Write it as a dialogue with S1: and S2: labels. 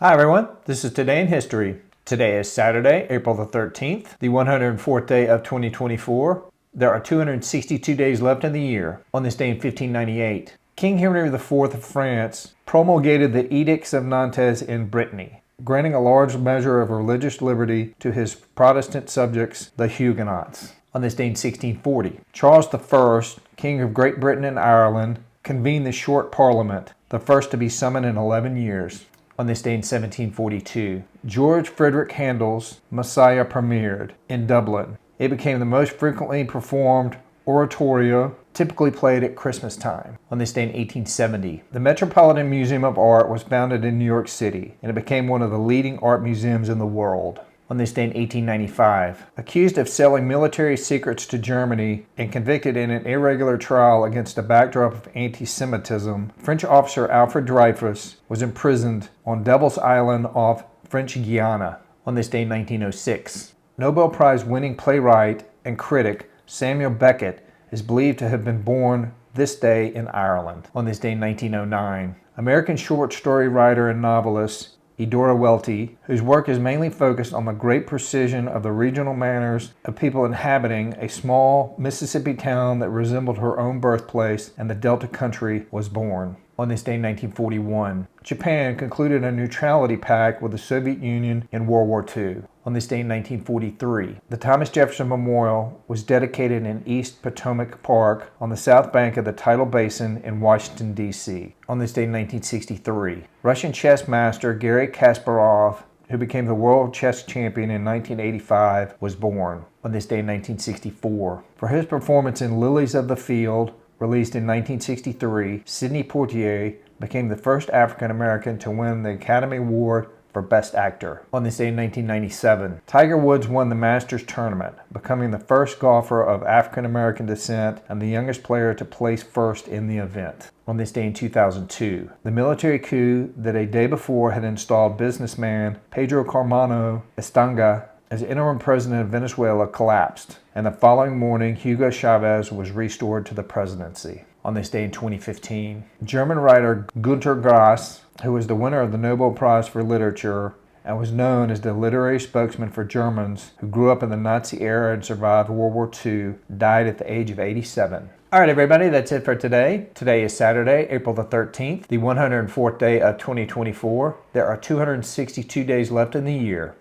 S1: Hi everyone, this is Today in History. Today is Saturday, April the 13th, the 104th day of 2024. There are 262 days left in the year. On this day in 1598, King Henry IV of France promulgated the Edicts of Nantes in Brittany, granting a large measure of religious liberty to his Protestant subjects, the Huguenots. On this day in 1640, Charles I, King of Great Britain and Ireland, convened the Short Parliament, the first to be summoned in 11 years. On this day in 1742, George Frideric Handel's Messiah premiered in Dublin. It became the most frequently performed oratorio, typically played at Christmas time. On this day in 1870, the Metropolitan Museum of Art was founded in New York City, and it became one of the leading art museums in the world. On this day in 1895, accused of selling military secrets to Germany and convicted in an irregular trial against a backdrop of anti-Semitism, French officer Alfred Dreyfus was imprisoned on Devil's Island off French Guiana. On this day in 1906, Nobel Prize winning playwright and critic Samuel Beckett is believed to have been born this day in Ireland. On this day in 1909, American short story writer and novelist Eudora Welty, whose work is mainly focused on the great precision of the regional manners of people inhabiting a small Mississippi town that resembled her own birthplace and the Delta country, was born. On this day in 1941, Japan concluded a neutrality pact with the Soviet Union in World War II. On this day in 1943, the Thomas Jefferson Memorial was dedicated in East Potomac Park on the south bank of the Tidal Basin in Washington, D.C. On this day in 1963, Russian chess master Garry Kasparov, who became the world chess champion in 1985, was born. On this day in 1964, for his performance in Lilies of the Field, released in 1963, Sidney Poitier became the first African American to win the Academy Award for Best Actor. On this day in 1997, Tiger Woods won the Masters tournament, becoming the first golfer of African American descent and the youngest player to place first in the event. On this day in 2002, the military coup that a day before had installed businessman Pedro Carmano Estanga as interim president of Venezuela collapsed, and the following morning Hugo Chavez was restored to the presidency. On this day in 2015, German writer Gunter, who was the winner of the Nobel Prize for Literature and was known as the literary spokesman for Germans who grew up in the Nazi era and survived World War II, died at the age of 87. All right, everybody, that's it for today. Today is Saturday, April the 13th, the 104th day of 2024. There are 262 days left in the year.